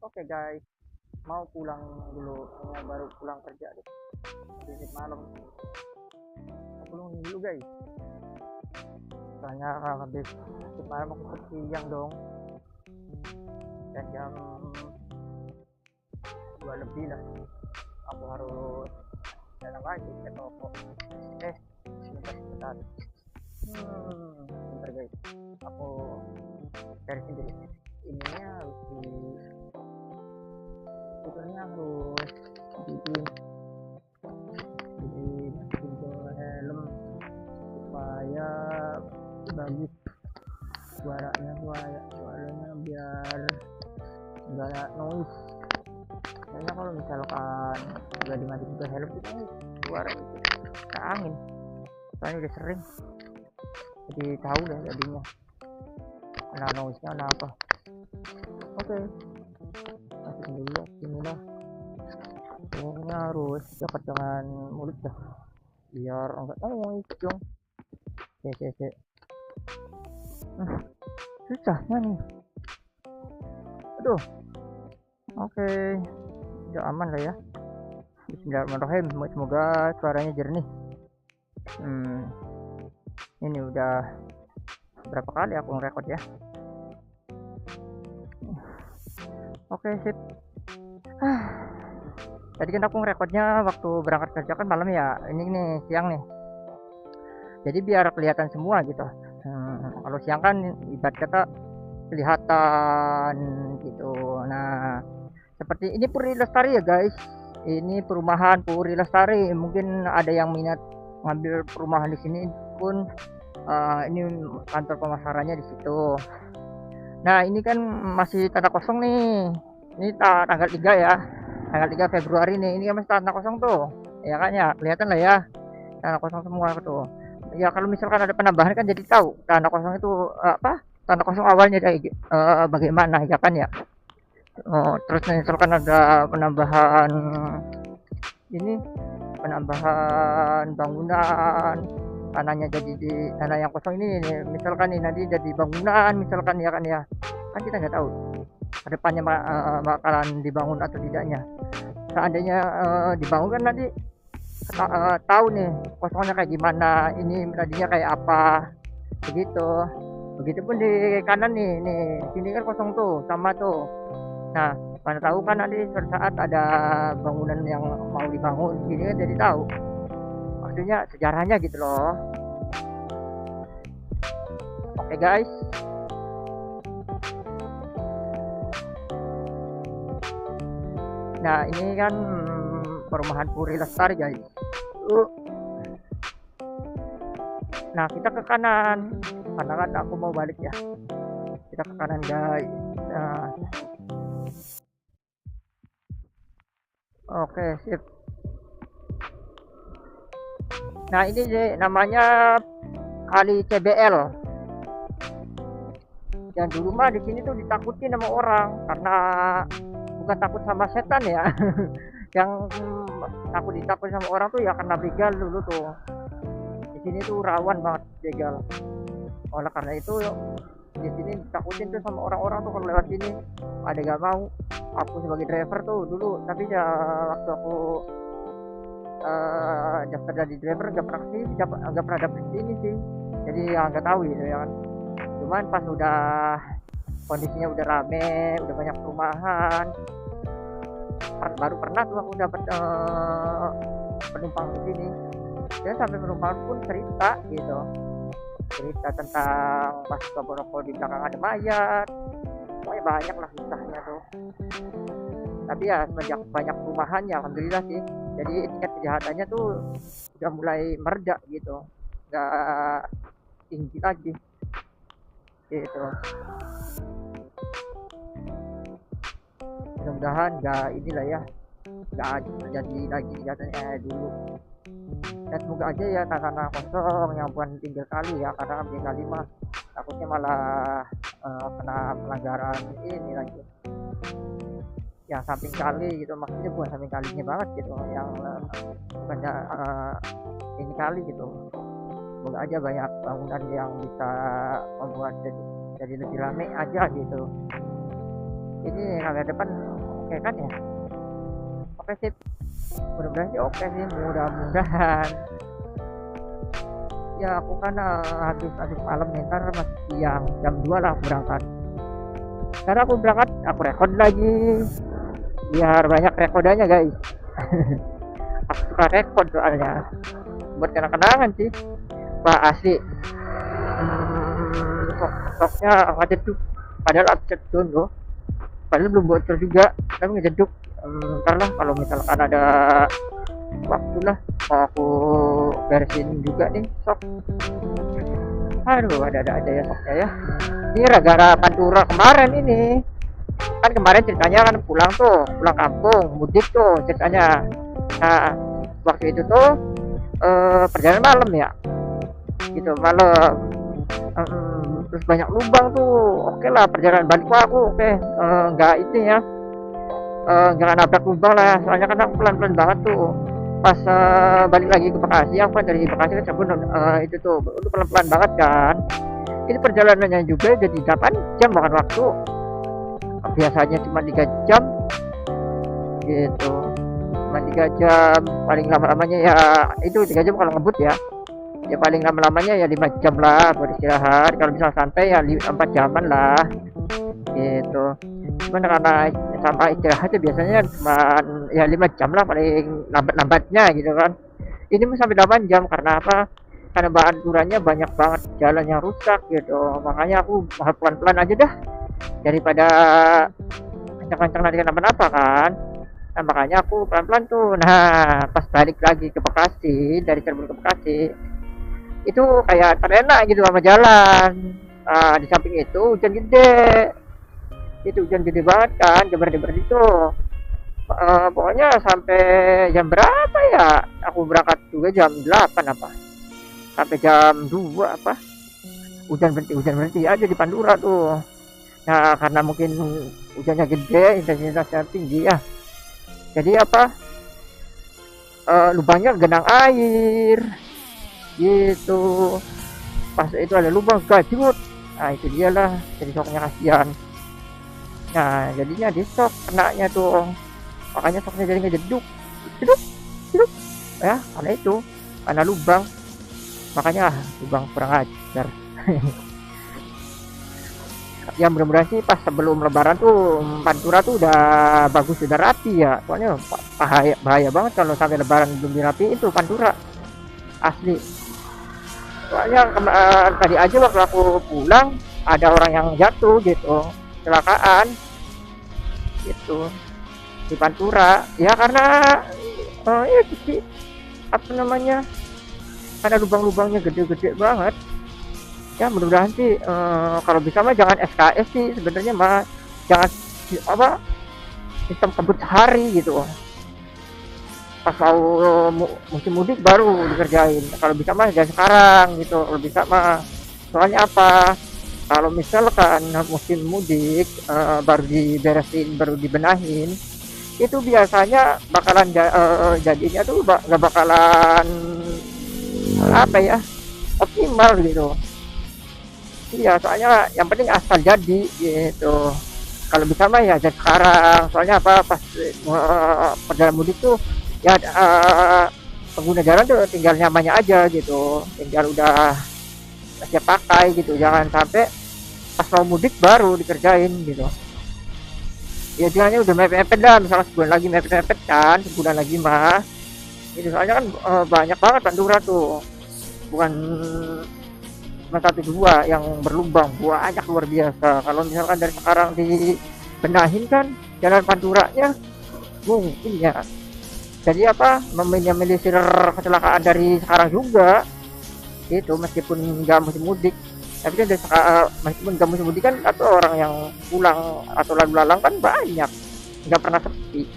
Oke guys, mau pulang dulu. Saya baru pulang kerja deh. Besok malam. Mau pulang dulu guys. Soalnya habis besok malam aku siang dong. Dan jam 2 lebih lah. Aku harus jalan lagi ke toko. Sebentar. Sebentar guys. Aku cari sendiri. Ininya harus sebetulnya harus bikin pintu helm supaya bagus suaranya biar enggak ada noise. Kayaknya kalau misalkan udah dimatiin ke helm itu suara itu ke angin, soalnya udah sering jadi tahu deh jadinya kena noise nya ada apa. Oke, masukin dulu sini lah. Pokoknya harus dekat dengan mulut dah biar enggak noise dong. Cek. Susahnya nih, aduh. Oke, udah aman lah ya. Bismillahirrahmanirrahim. Semoga suaranya jernih. Ini udah berapa kali aku ngerekord ya. Oke, sip. Tadi kan aku ngerekodnya waktu berangkat kerja kan malam ya. Ini nih siang nih. Jadi biar kelihatan semua gitu. Kalau siang kan ibarat kata kelihatan gitu. Nah, seperti ini Puri Lestari ya guys. Ini perumahan Puri Lestari. Mungkin ada yang minat ngambil perumahan di sini pun. Ini kantor pemasarannya di situ. Nah, ini kan masih tanah kosong nih. Ini tanggal 3 ya. Tanggal 3 Februari nih. Ini kan masih tanah kosong tuh. Ya kan ya, kelihatan lah ya. Tanah kosong semua tuh. Ya kalau misalkan ada penambahan kan jadi tahu tanah kosong itu apa? Tanah kosong awalnya kayak bagaimana ya kan ya. Terus misalkan ada penambahan ini, penambahan bangunan, tanahnya jadi di tanah yang kosong ini misalkan nih nanti jadi bangunan misalkan ya kan ya, kan kita nggak tahu kedepannya bakalan dibangun atau tidaknya. Seandainya dibangun kan nanti tahu nih kosongnya kayak gimana, ini tadinya kayak apa begitu. Begitupun di kanan nih sini kan kosong tuh sama tuh. Nah, mana tahu kan nanti suatu saat ada bangunan yang mau dibangun gini kan jadi tahu maksudnya sejarahnya gitu loh. Oke guys, nah ini kan perumahan Puri Lestari guys. Nah kita ke kanan karena kan aku mau balik ya, kita ke kanan guys. Nah, oke sip. Nah ini namanya kali CBL. Yang dulu mah di sini tuh ditakutin sama orang karena bukan takut sama setan ya. Yang takut sama orang tuh ya karena begal dulu tuh. Di sini tuh rawan banget begal. Oleh karena itu di sini ditakutin tuh sama orang-orang tuh kalau lewat sini. Ada gak mau. Aku sebagai driver tuh dulu, tapi ya waktu aku daftar jadi driver gak pernah dapet sini sih. Jadi ya nggak tahu gitu ya kan. Cuman pas udah kondisinya udah rame, udah banyak perumahan, baru pernah tuh aku dapat penumpang di sini. Dan sampai penumpang pun cerita tentang pas Boronko di belakang ada mayat. Pokoknya banyak lah kisahnya tuh. Tapi ya semenjak banyak perumahan ya alhamdulillah sih. Jadi tingkat kejahatannya tuh udah mulai mereda gitu, nggak tinggi lagi gitu. Mudah-mudahan nggak inilah ya, nggak terjadi lagi kejadiannya dulu. Dan semoga aja ya tanah kosong yang bukan tinggal kali ya, karena tinggal kali mah takutnya malah kena pelanggaran ini lagi yang samping kali gitu, maksudnya bukan samping kalinya banget gitu, yang bukannya ini kali gitu. Semoga aja banyak bangunan yang bisa membuat jadi lebih rame aja gitu. Ini kamera depan oke kan ya, oke sip, mudah-mudahan sih oke sih, mudah-mudahan. Ya aku kan habis malam nih, ntar masih siang jam 2 lah aku berangkat. Karena aku berangkat aku rekod lagi biar banyak rekodannya guys. Aku suka rekod soalnya buat kenang-kenangan sih. Wah asli. Stoknya nggak jeduk, padahal upset dulu, padahal belum bocor juga tapi ngejeduk. Ntar lah kalau misalkan ada waktu lah mau aku beresin juga nih sok. Aduh ada aja ya soknya ya. Ini gara-gara Pantura kemarin ini kan, kemarin ceritanya kan pulang kampung mudik tuh ceritanya. Nah waktu itu tuh perjalanan malam ya gitu, malam. Terus banyak lubang tuh, oke lah perjalanan balik aku oke, nggak itu ya, nggak nabrak lubang lah, soalnya kan aku pelan-pelan banget tuh pas balik lagi ke Bekasi. Aku kan dari Bekasi ke Cirebon, itu tuh pelan-pelan banget kan. Ini perjalanannya juga jadi 8 jam makan waktu, biasanya cuma 3 jam gitu, cuma 3 jam paling lama-lamanya ya itu 3 jam kalau ngebut ya. Ya paling lama-lamanya ya 5 jam lah buat istirahat, kalau bisa santai ya 4 jaman lah gitu. Cuman karena sama istirahatnya biasanya cuma ya 5 jam lah paling lambat-lambatnya gitu kan. Ini mah sampai 8 jam karena apa? Karena bahan turunnya banyak banget, jalan yang rusak gitu, makanya aku pelan-pelan aja dah daripada kencang-kencang nanti kenapa-napa kan. Nah makanya aku pelan-pelan tuh. Nah pas balik lagi ke Bekasi, dari Cirebon ke Bekasi itu kayak terenak gitu sama jalan. Di samping itu hujan gede, itu hujan gede banget kan, debar-debar itu. Pokoknya sampai jam berapa ya, aku berangkat juga jam 8 apa sampai jam 2 apa, hujan berhenti aja di Pantura tuh. Nah karena mungkin hujannya gede, intensitasnya tinggi ya, jadi apa, lubangnya genang air gitu. Pas itu ada lubang gajut, nah itu dialah jadi soknya kasihan. Nah jadinya di sok kenanya tuh, makanya soknya jadi ngejeduk jeduk jeduk ya, karena itu karena lubang, makanya lubang kurang ajar. Ya mudah-mudahan sih pas sebelum lebaran tuh Pantura tuh udah bagus, udah rapi ya, soalnya bahaya banget kalau sampai lebaran belum dirapi itu Pantura asli. Soalnya tadi aja waktu aku pulang ada orang yang jatuh gitu, kecelakaan gitu di Pantura ya, karena ya sih apa namanya, karena lubang-lubangnya gede-gede banget. Ya mudah-mudahan sih kalau bisa mah jangan SKS sih sebenarnya mah, jangan apa sistem kebut hari gitu, pas mau musim mudik baru dikerjain. Kalau bisa mah jangan sekarang gitu, kalau bisa mah. Soalnya apa, kalau misalkan musim mudik baru diberesin, baru dibenahin, itu biasanya bakalan jadinya tuh nggak bakalan apa ya, optimal gitu. Iya soalnya yang penting asal jadi gitu. Kalau bisa mah ya jangan sekarang, soalnya apa, pas perjalanan mudik tuh ya pengguna jalan tuh tinggal nyamannya aja gitu, tinggal udah siap pakai gitu, jangan sampai pas mau mudik baru dikerjain gitu. Ya jangannya udah mepet-mepet dah, misalnya sebulan lagi mepet-mepet kan, sebulan lagi mah itu. Soalnya kan banyak banget Pantura tuh, bukan cuma 1 2 yang berlubang, banyak luar biasa. Kalau misalkan dari sekarang dibenahin kan jalan Panturanya, mungkin ya jadi apa, meminimalisir kecelakaan dari sekarang juga itu, meskipun nggak musim mudik. Tapi kan dari meskipun nggak musim mudik kan, atau orang yang pulang atau lalu lalang kan banyak, nggak pernah sepi.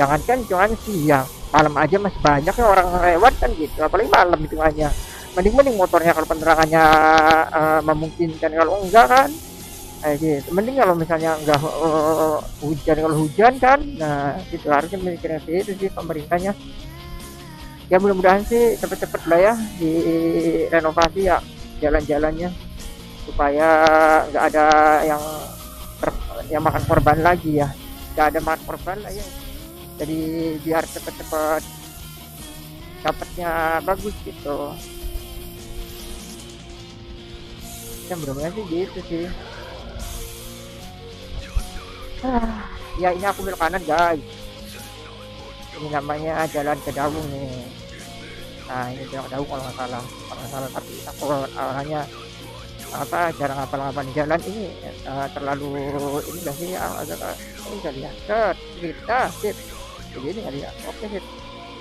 Jangankan siang, malam aja masih banyak ya orang lewat kan gitu, apalagi malam hitungannya. Mending motornya kalau penerangannya memungkinkan, kalau enggak kan gitu. Mending kalau misalnya enggak hujan, kalau hujan kan, nah itu harusnya memikirkan itu sih pemerintahnya. Ya mudah-mudahan sih cepet-cepet lah ya direnovasi ya jalan-jalannya, supaya nggak ada yang yang makan korban lagi ya, nggak ada makan korban lah ya. Jadi biar cepet-cepet dapatnya bagus gitu. Ya mudah-mudahan sih gitu sih. Ya ini aku belok kanan guys, ini namanya jalan ke Dawung nih. Nah ini jalan ke Dawung kalau nggak salah, tapi aku awalnya apa jarang hafal-hafal jalan ini, terlalu ini gak sih, agak ini kali ya, cerita sip begini kali ya. Oke sip,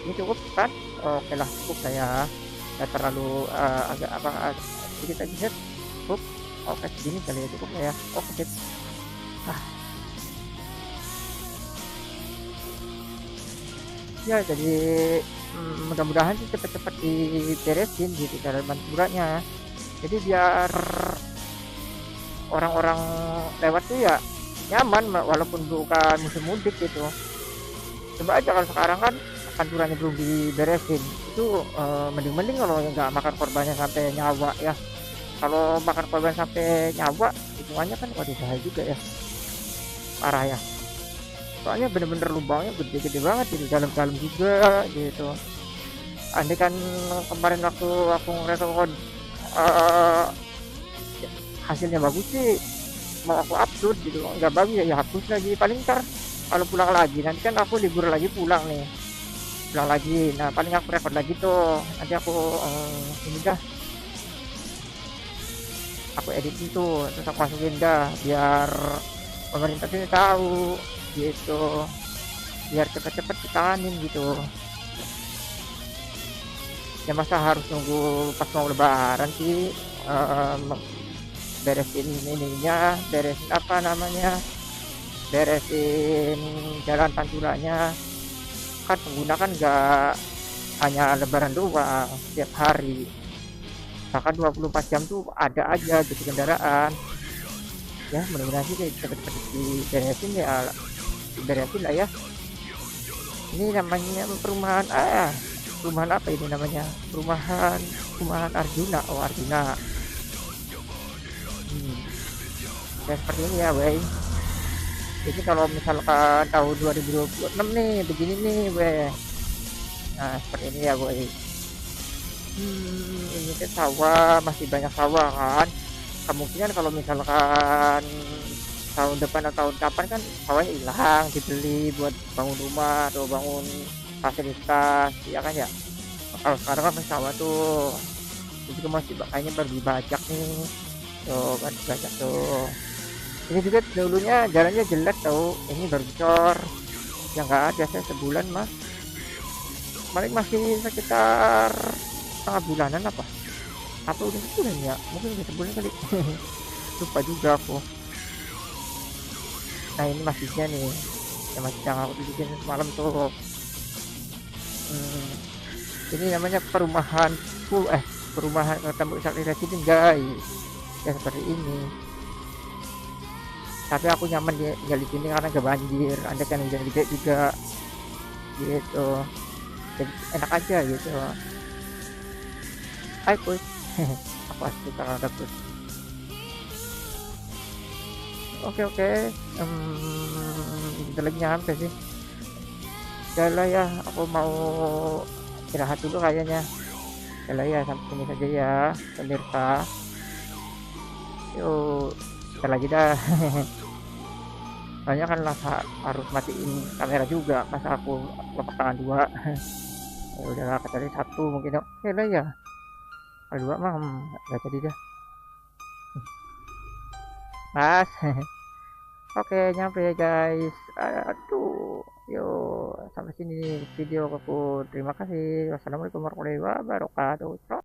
ini cukup kan? Oke lah, cukup saya nggak terlalu agak apa sedikit lagi sip, cukup. Oke segini kali ya, cukup ya. Oke sip. Ya jadi mudah-mudahan sih cepet-cepet diberesin gitu cara bantuannya, jadi biar orang-orang lewat tuh ya nyaman walaupun bukan musim mudik gitu. Coba aja kalau sekarang kan panturannya belum diberesin itu, mending-mending kalau nggak makan korbannya sampai nyawa ya. Kalau makan korban sampai nyawa hitungannya kan waduh bahaya juga ya, parah ya. Soalnya bener-bener lubangnya gede-gede banget gitu, dalam-dalam juga gitu. Andai kan kemarin waktu aku ngerekord hasilnya bagus sih, mau aku upload gitu, nggak bagus ya, hapus lagi. Paling ntar kalau pulang lagi, nanti kan aku libur lagi pulang nih, pulang lagi, nah paling aku record lagi tuh, nanti aku ini dah, aku edit itu terus aku masukin dah biar pemerintah sini tahu gitu, biar cepet-cepet ditahanin gitu. Ya masa harus nunggu pas mau lebaran sih, beresin ininya, beresin apa namanya, beresin jalan panturanya. Kan pengguna kan nggak hanya lebaran doang, setiap hari, bahkan 24 jam tuh ada aja gitu kendaraan. Ya mudah-mudahan sih cepet-cepet diberesin ya, diberesin lah ya. Ini namanya perumahan perumahan apa ini namanya, perumahan Arjuna. Oh Arjuna. Ya seperti ini ya wey, ini kalau misalkan tahun 2026 nih begini nih weh. Nah seperti ini ya boy. Ini kan sawah, masih banyak sawah kan, kemungkinan kalau misalkan tahun depan atau tahun kapan kan sawahnya hilang, dibeli buat bangun rumah atau bangun fasilitas ya kan ya. Kalau sekarang kan sawah tuh itu juga masih kayaknya baru dibajak nih, tuh kan dibajak tuh. Ini juga dulunya jalannya jelek tahu, ini baru dicor ya, nggak ada saya sebulan mah, paling masih sekitar setengah bulanan apa udah sebulan ya, mungkin udah sebulan kali. Lupa juga aku. Nah ini masjidnya nih, yang masjid yang aku bikin semalam tuh. Ini namanya perumahan perumahan Tembok Sakti Residen guys, ya seperti ini. Tapi aku nyaman tinggal di sini karena gak banjir, anda kan hujan gede juga gitu, jadi enak aja gitu. Hai push. Aku asli terhadap push. Oke, bentar lagi nyampe sih. Yalah ya, aku mau istirahat dulu kayaknya. Yalah ya, sampai sini saja ya pemirsa. Yuk, bentar lagi dah. Soalnya kan lah harus matiin kamera juga, masa aku lepas tangan dua. Ya udahlah, kecuali satu mungkin. Oke lah ya, kalau dua mah nggak jadi dah mas. Oke nyampe ya guys, aduh. Yuk sampai sini video aku, terima kasih. Wassalamualaikum warahmatullahi wabarakatuh.